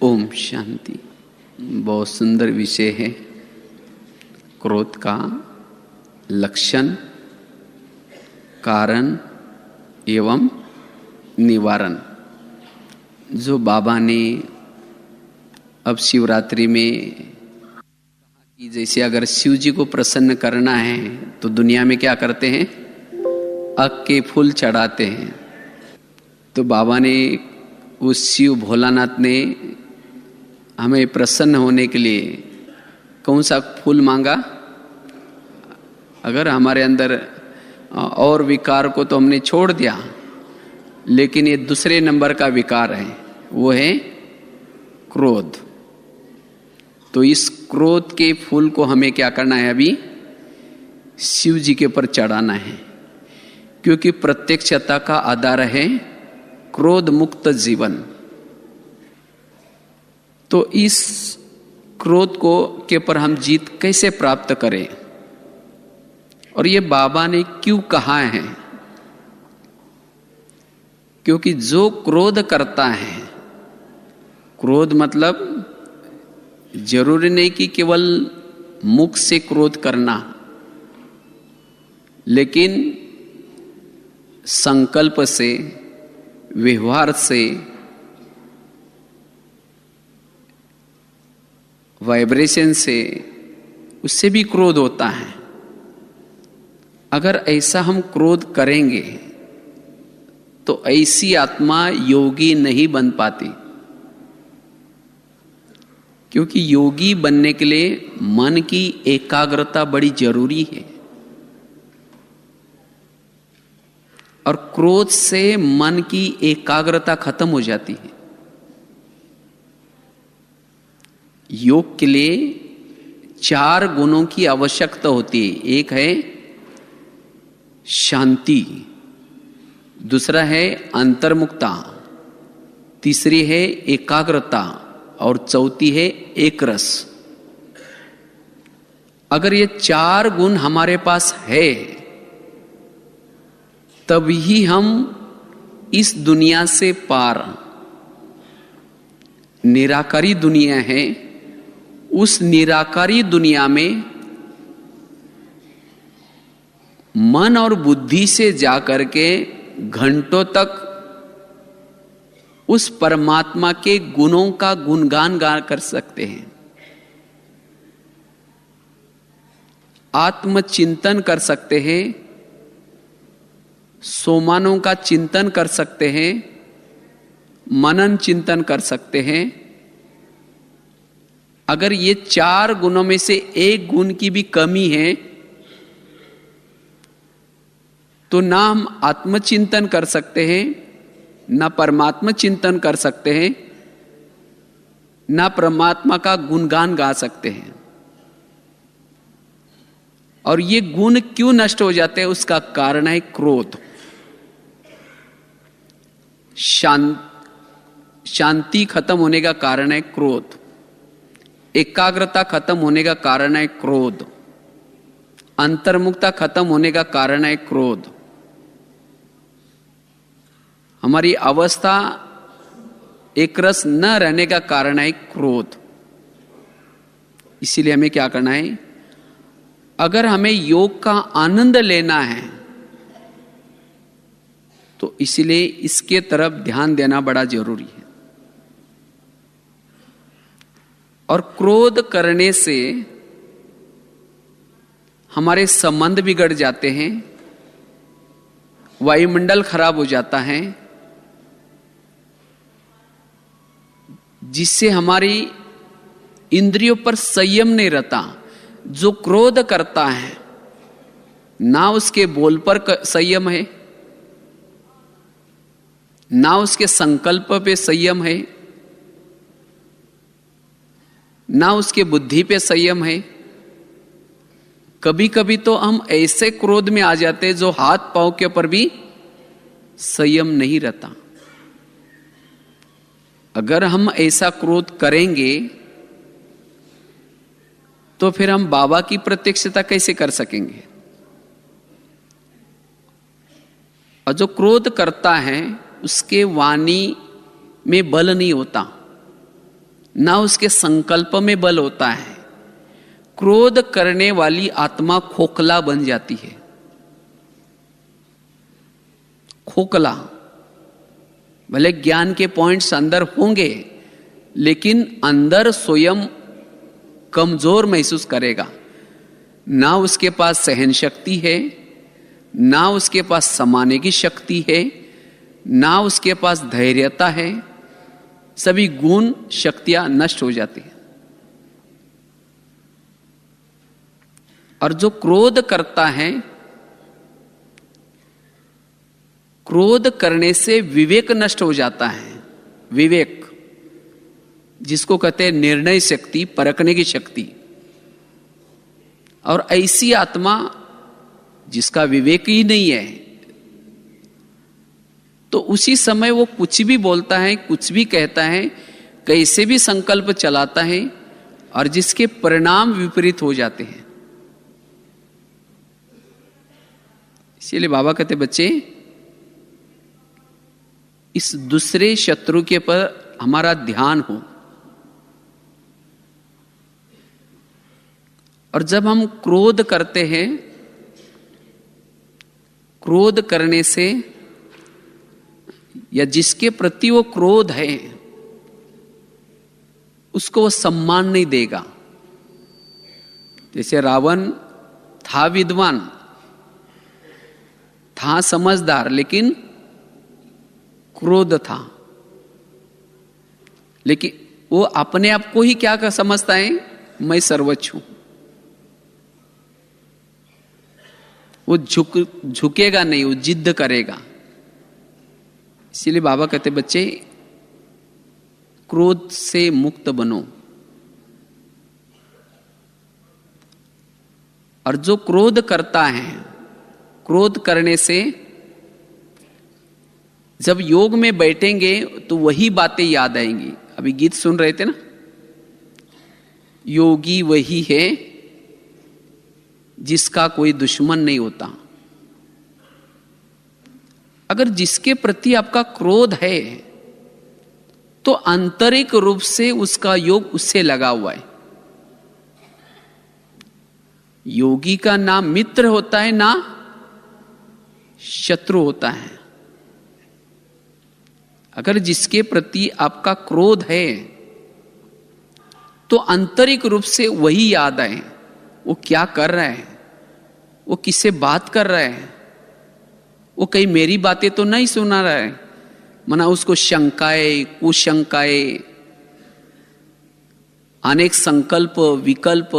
ओम शांति। बहुत सुंदर विषय है, क्रोध का लक्षण, कारण एवं निवारण। जो बाबा ने अब शिवरात्रि में कि जैसे अगर शिव जी को प्रसन्न करना है तो दुनिया में क्या करते हैं, अग के फूल चढ़ाते हैं। तो बाबा ने उस शिव भोलानाथ ने हमें प्रसन्न होने के लिए कौन सा फूल मांगा? अगर हमारे अंदर और विकार को तो हमने छोड़ दिया, लेकिन ये दूसरे नंबर का विकार है, वो है क्रोध। तो इस क्रोध के फूल को हमें क्या करना है? अभी शिव जी के ऊपर चढ़ाना है, क्योंकि प्रत्यक्षता का आधार है क्रोध मुक्त जीवन। तो इस क्रोध को के पर हम जीत कैसे प्राप्त करें, और ये बाबा ने क्यों कहा है? क्योंकि जो क्रोध करता है, क्रोध मतलब जरूरी नहीं कि केवल मुख से क्रोध करना, लेकिन संकल्प से, व्यवहार से, वाइब्रेशन से, उससे भी क्रोध होता है। अगर ऐसा हम क्रोध करेंगे तो ऐसी आत्मा योगी नहीं बन पाती, क्योंकि योगी बनने के लिए मन की एकाग्रता बड़ी जरूरी है, और क्रोध से मन की एकाग्रता खत्म हो जाती है। योग के लिए 4 गुणों की आवश्यकता होती है। एक है शांति, दूसरा है अंतर्मुखता, तीसरी है एकाग्रता, और चौथी है एक रस। अगर ये 4 गुण हमारे पास है, तभी हम इस दुनिया से पार, निराकारी दुनिया है, उस निराकारी दुनिया में मन और बुद्धि से जाकर के घंटों तक उस परमात्मा के गुणों का गुणगान गा कर सकते हैं, आत्मचिंतन कर सकते हैं, सोमानों का चिंतन कर सकते हैं, मनन चिंतन कर सकते हैं। अगर ये 4 गुणों में से एक गुण की भी कमी है तो ना हम आत्मचिंतन कर सकते हैं, ना परमात्मा चिंतन कर सकते हैं, ना परमात्मा का गुणगान गा सकते हैं। और ये गुण क्यों नष्ट हो जाते हैं? उसका कारण है क्रोध। शांति खत्म होने का कारण है क्रोध, एकाग्रता खत्म होने का कारण है क्रोध, अंतर्मुखता खत्म होने का कारण है क्रोध, हमारी अवस्था एक रस न रहने का कारण है क्रोध। इसीलिए हमें क्या करना है? अगर हमें योग का आनंद लेना है तो इसीलिए इसके तरफ ध्यान देना बड़ा जरूरी है। और क्रोध करने से हमारे संबंध बिगड़ जाते हैं, वायुमंडल खराब हो जाता है, जिससे हमारी इंद्रियों पर संयम नहीं रहता। जो क्रोध करता है, ना उसके बोल पर संयम है, ना उसके संकल्प पे संयम है, ना उसके बुद्धि पे संयम है। कभी कभी तो हम ऐसे क्रोध में आ जाते हैं जो हाथ पांव के ऊपर भी संयम नहीं रहता। अगर हम ऐसा क्रोध करेंगे तो फिर हम बाबा की प्रत्यक्षता कैसे कर सकेंगे? और जो क्रोध करता है उसके वाणी में बल नहीं होता, ना उसके संकल्प में बल होता है। क्रोध करने वाली आत्मा खोखला बन जाती है। खोखला, भले ज्ञान के पॉइंट्स अंदर होंगे, लेकिन अंदर स्वयं कमजोर महसूस करेगा। ना उसके पास सहन शक्ति है, ना उसके पास समाने की शक्ति है, ना उसके पास धैर्यता है। सभी गुण शक्तियां नष्ट हो जाती हैं। और जो क्रोध करता है, क्रोध करने से विवेक नष्ट हो जाता है। विवेक, जिसको कहते हैं निर्णय शक्ति, परखने की शक्ति। और ऐसी आत्मा जिसका विवेक ही नहीं है, तो उसी समय वो कुछ भी बोलता है, कुछ भी कहता है, कैसे भी संकल्प चलाता है, और जिसके परिणाम विपरीत हो जाते हैं। इसीलिए बाबा कहते बच्चे, इस दूसरे शत्रु के पर हमारा ध्यान हो। और जब हम क्रोध करते हैं, क्रोध करने से, या जिसके प्रति वो क्रोध है, उसको वो सम्मान नहीं देगा। जैसे रावण था विद्वान, था समझदार, लेकिन क्रोध था। लेकिन वो अपने आप को ही क्या समझता है, मैं सर्वोच्च हूं। वो झुकेगा नहीं, वो जिद्द करेगा। इसीलिए बाबा कहते बच्चे, क्रोध से मुक्त बनो। और जो क्रोध करता है, क्रोध करने से जब योग में बैठेंगे तो वही बातें याद आएंगी। अभी गीत सुन रहे थे ना, योगी वही है जिसका कोई दुश्मन नहीं होता। अगर जिसके प्रति आपका क्रोध है, तो आंतरिक रूप से उसका योग उससे लगा हुआ है। योगी का ना मित्र होता है, ना शत्रु होता है। अगर जिसके प्रति आपका क्रोध है, तो आंतरिक रूप से वही याद आए। वो क्या कर रहा है, वो किससे बात कर रहा है, वो कहीं मेरी बातें तो नहीं सुना रहा है। मना उसको शंकाएं, कुशंकाएं, अनेक संकल्प विकल्प,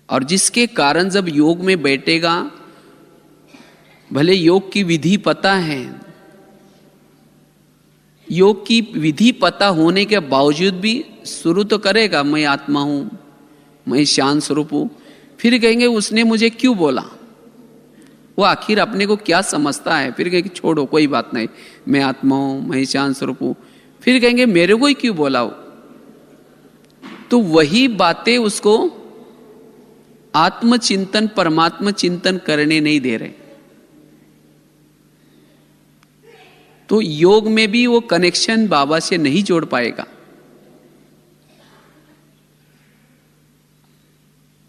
और जिसके कारण जब योग में बैठेगा, भले योग की विधि पता है, योग की विधि पता होने के बावजूद भी शुरू तो करेगा, मैं आत्मा हूं, मैं शांत स्वरूप हूं। फिर कहेंगे उसने मुझे क्यों बोला, वो आखिर अपने को क्या समझता है। फिर कहेंगे छोड़ो, कोई बात नहीं, मैं आत्मा हूं, मैं शांत स्वरूप हूं। फिर कहेंगे मेरे को ही क्यों बोला हो। तो वही बातें उसको आत्मचिंतन, परमात्मा चिंतन करने नहीं दे रहे। तो योग में भी वो कनेक्शन बाबा से नहीं जोड़ पाएगा।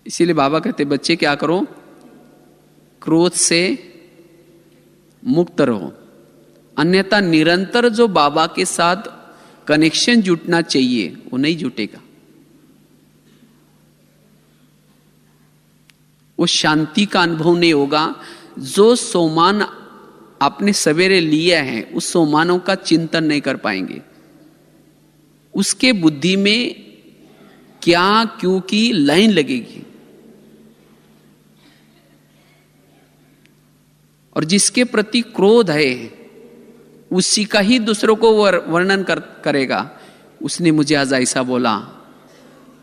इसीलिए बाबा कहते बच्चे क्या करो, क्रोध से मुक्त रहो, अन्यथा निरंतर जो बाबा के साथ कनेक्शन जुटना चाहिए वो नहीं जुटेगा। वो शांति का अनुभव नहीं होगा। जो सोमान आपने सवेरे लिया है, उस सोमानों का चिंतन नहीं कर पाएंगे। उसके बुद्धि में क्या क्यों की लाइन लगेगी। और जिसके प्रति क्रोध है, उसी का ही दूसरों को वर्णन करेगा। उसने मुझे आज ऐसा बोला,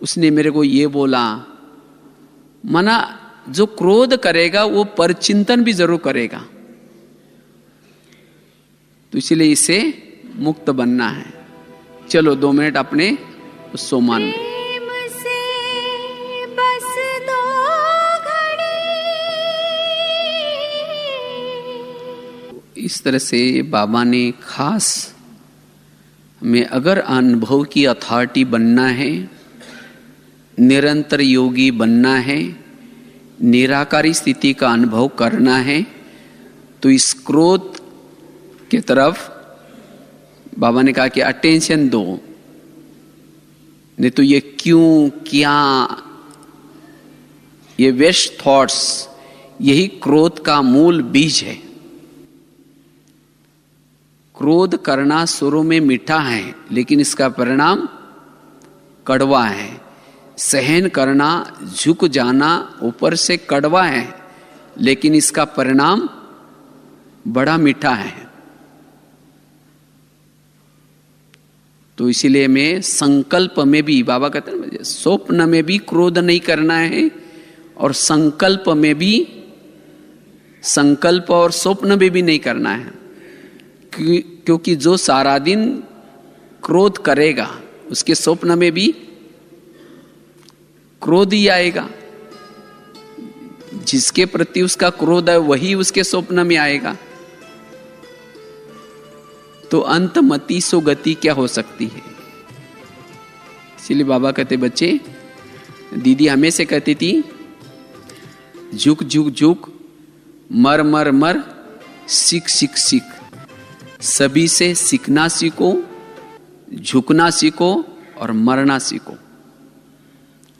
उसने मेरे को ये बोला। मना जो क्रोध करेगा वो परचिंतन भी जरूर करेगा। तो इसलिए इसे मुक्त बनना है। चलो 2 मिनट अपने उस सोमान में इस तरह से बाबा ने खास में अगर अनुभव की अथॉरिटी बनना है, निरंतर योगी बनना है, निराकारी स्थिति का अनुभव करना है, तो इस क्रोध की तरफ बाबा ने कहा कि अटेंशन दो। नहीं तो ये क्यों, क्या, ये वेस्ट थॉट्स, यही क्रोध का मूल बीज है। क्रोध करना शुरू में मीठा है, लेकिन इसका परिणाम कड़वा है। सहन करना, झुक जाना ऊपर से कड़वा है, लेकिन इसका परिणाम बड़ा मीठा है। तो इसीलिए मैं संकल्प में भी, बाबा कहते हैं स्वप्न में भी क्रोध नहीं करना है, और संकल्प में भी, संकल्प और स्वप्न में भी नहीं करना है। क्योंकि जो सारा दिन क्रोध करेगा उसके स्वप्न में भी क्रोध ही आएगा। जिसके प्रति उसका क्रोध है वही उसके स्वप्न में आएगा। तो अंतमति सो गति क्या हो सकती है। इसीलिए बाबा कहते बच्चे, दीदी हमेशा कहती थी झुक झुक झुक, मर मर मर, सीख सीख सीख। सभी से सीखना सीखो, झुकना सीखो और मरना सीखो।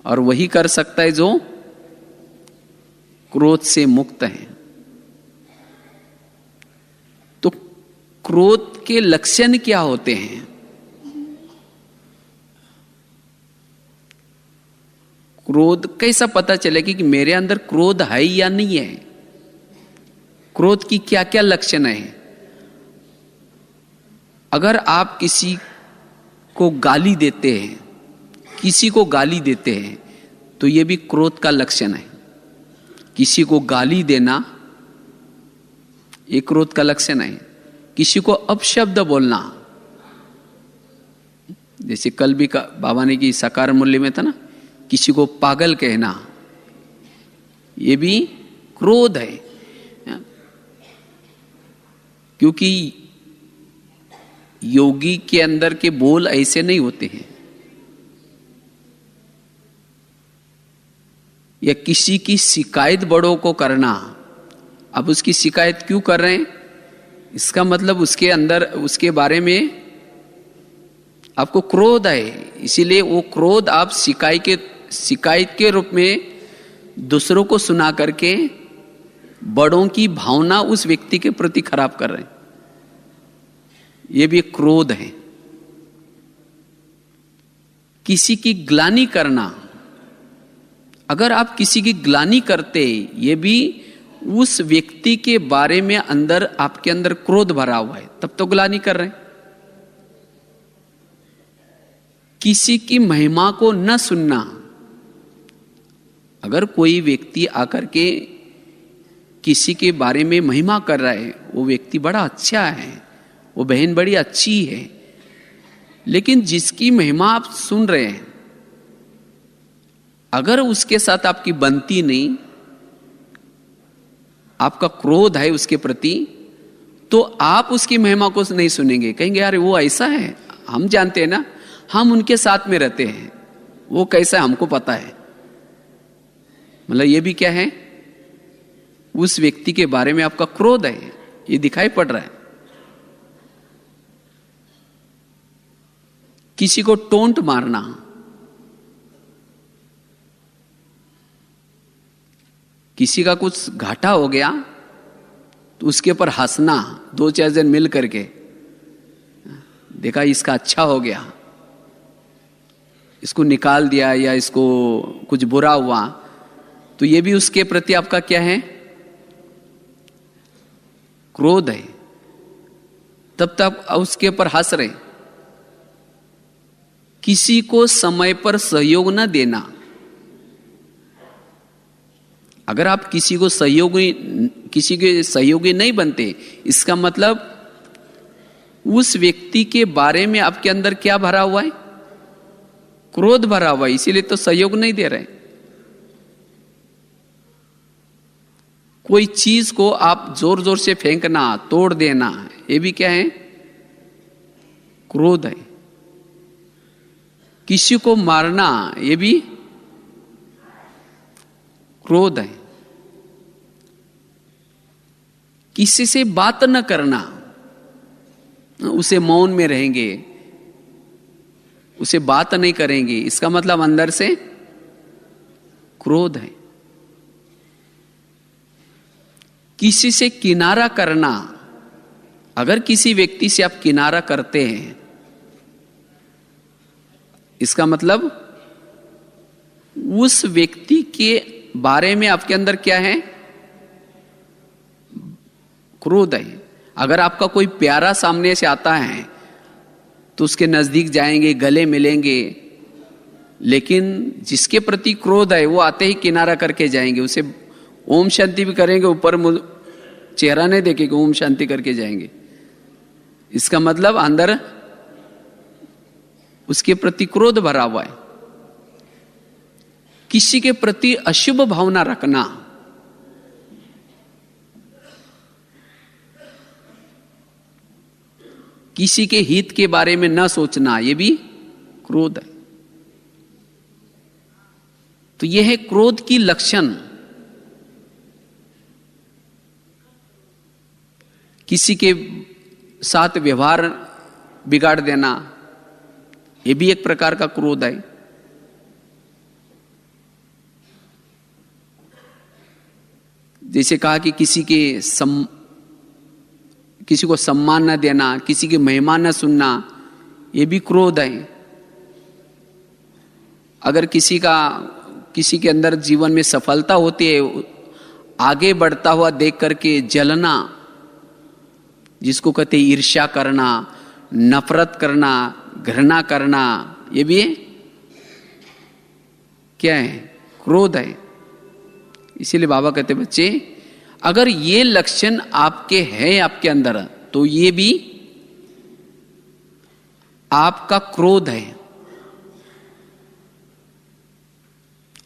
और वही कर सकता है जो क्रोध से मुक्त है। तो क्रोध के लक्षण क्या होते हैं? क्रोध कैसा पता चलेगा कि मेरे अंदर क्रोध है या नहीं है? क्रोध की क्या क्या लक्षण है? अगर आप किसी को गाली देते हैं, किसी को गाली देते हैं, तो यह भी क्रोध का लक्षण है। किसी को गाली देना एक क्रोध का लक्षण है। किसी को अपशब्द बोलना, जैसे कल भी बाबा ने की साकार मूल्य में था ना, किसी को पागल कहना, यह भी क्रोध है। क्योंकि योगी के अंदर के बोल ऐसे नहीं होते हैं। या किसी की शिकायत बड़ों को करना, अब उसकी शिकायत क्यों कर रहे हैं? इसका मतलब उसके अंदर, उसके बारे में आपको क्रोध है। इसीलिए वो क्रोध आप शिकायत के रूप में दूसरों को सुना करके बड़ों की भावना उस व्यक्ति के प्रति खराब कर रहे हैं। यह भी एक क्रोध है। किसी की ग्लानि करना, अगर आप किसी की ग्लानि करते, ये भी उस व्यक्ति के बारे में अंदर आपके अंदर क्रोध भरा हुआ है, तब तो ग्लानि कर रहे हैं। किसी की महिमा को न सुनना, अगर कोई व्यक्ति आकर के किसी के बारे में महिमा कर रहा है, वो व्यक्ति बड़ा अच्छा है, वो बहन बड़ी अच्छी है, लेकिन जिसकी महिमा आप सुन रहे हैं, अगर उसके साथ आपकी बनती नहीं, आपका क्रोध है उसके प्रति, तो आप उसकी महिमा को नहीं सुनेंगे। कहेंगे यार वो ऐसा है, हम जानते हैं ना, हम उनके साथ में रहते हैं, वो कैसा है हमको पता है। मतलब ये भी क्या है? उस व्यक्ति के बारे में आपका क्रोध है, ये दिखाई पड़ रहा है। किसी को टोंट मारना, किसी का कुछ घाटा हो गया तो उसके ऊपर हंसना, दो चार जन मिल करके, देखा इसका अच्छा हो गया, इसको निकाल दिया या इसको कुछ बुरा हुआ, तो ये भी उसके प्रति आपका क्या है? क्रोध है। तब तक उसके ऊपर हंस रहे। किसी को समय पर सहयोग न देना, अगर आप किसी के सहयोगी नहीं बनते, इसका मतलब उस व्यक्ति के बारे में आपके अंदर क्या भरा हुआ है? क्रोध भरा हुआ है, इसीलिए तो सहयोग नहीं दे रहे। कोई चीज को आप जोर जोर से फेंकना, तोड़ देना, ये भी क्या है? क्रोध है। किसी को मारना ये भी क्रोध है। किसी से बात न करना, उसे मौन में रहेंगे, उसे बात नहीं करेंगे, इसका मतलब अंदर से क्रोध है। किसी से किनारा करना, अगर किसी व्यक्ति से आप किनारा करते हैं, इसका मतलब उस व्यक्ति के बारे में आपके अंदर क्या है? क्रोध है। अगर आपका कोई प्यारा सामने से आता है तो उसके नजदीक जाएंगे, गले मिलेंगे, लेकिन जिसके प्रति क्रोध है वो आते ही किनारा करके जाएंगे, उसे ओम शांति भी करेंगे, ऊपर चेहरा नहीं देखेंगे, ओम शांति करके जाएंगे। इसका मतलब अंदर उसके प्रति क्रोध भरा हुआ है। किसी के प्रति अशुभ भावना रखना, किसी के हित के बारे में न सोचना, यह भी क्रोध है। तो यह है क्रोध की लक्षण। किसी के साथ व्यवहार बिगाड़ देना, यह भी एक प्रकार का क्रोध है। जैसे कहा कि किसी को सम्मान न देना, किसी की महिमा न सुनना, यह भी क्रोध है। अगर किसी के अंदर जीवन में सफलता होती है, आगे बढ़ता हुआ देख करके जलना, जिसको कहते हैं ईर्ष्या करना, नफरत करना, घृणा करना, यह भी है क्या है? क्रोध है। इसीलिए बाबा कहते बच्चे, अगर ये लक्षण आपके हैं आपके अंदर, तो ये भी आपका क्रोध है।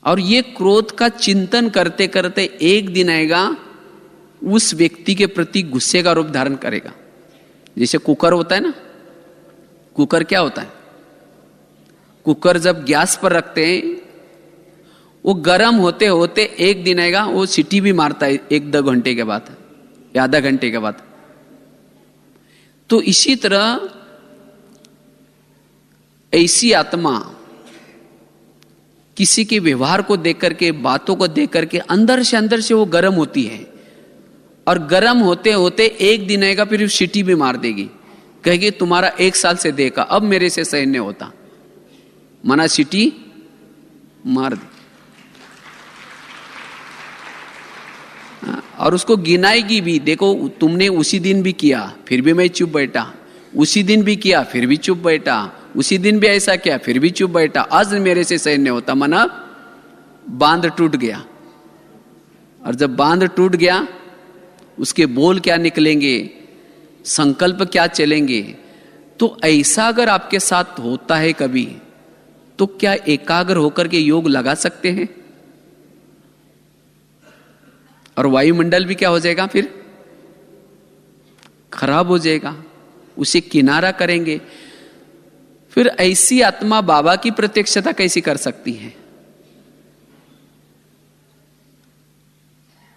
और ये क्रोध का चिंतन करते करते एक दिन आएगा, उस व्यक्ति के प्रति गुस्से का रूप धारण करेगा। जैसे कुकर होता है ना, कुकर क्या होता है? कुकर जब गैस पर रखते हैं, वो गर्म होते होते एक दिन आएगा, वो सीटी भी मारता है 1-2 घंटे के बाद या आधा घंटे के बाद। तो इसी तरह ऐसी आत्मा किसी के व्यवहार को देख करके, बातों को देख करके अंदर से वो गर्म होती है, और गर्म होते होते एक दिन आएगा, फिर सीटी भी मार देगी, कहेगी तुम्हारा 1 साल से देखा, अब मेरे से सहन नहीं होता, मना सीटी मार दी। और उसको गिनाएगी भी, देखो तुमने उसी दिन भी किया, फिर भी मैं चुप बैठा, उसी दिन भी किया, फिर भी चुप बैठा, उसी दिन भी ऐसा किया, फिर भी चुप बैठा, आज मेरे से सहन नहीं होता, मना बांध टूट गया। और जब बांध टूट गया, उसके बोल क्या निकलेंगे, संकल्प क्या चलेंगे। तो ऐसा अगर आपके साथ होता है कभी, तो क्या एकाग्र होकर के योग लगा सकते हैं? और वायुमंडल भी क्या हो जाएगा, फिर खराब हो जाएगा, उसे किनारा करेंगे। फिर ऐसी आत्मा बाबा की प्रत्यक्षता कैसी कर सकती है?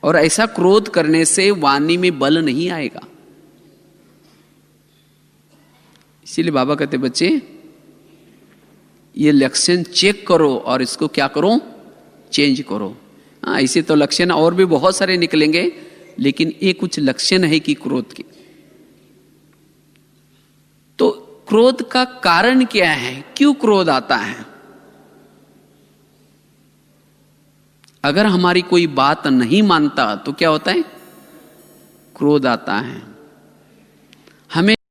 और ऐसा क्रोध करने से वाणी में बल नहीं आएगा। इसीलिए बाबा कहते बच्चे, ये लक्षण चेक करो और इसको क्या करो, चेंज करो। हाँ, ऐसे तो लक्षण और भी बहुत सारे निकलेंगे, लेकिन ये कुछ लक्षण है कि क्रोध के। तो क्रोध का कारण क्या है, क्यों क्रोध आता है? अगर हमारी कोई बात नहीं मानता तो क्या होता है? क्रोध आता है। हमें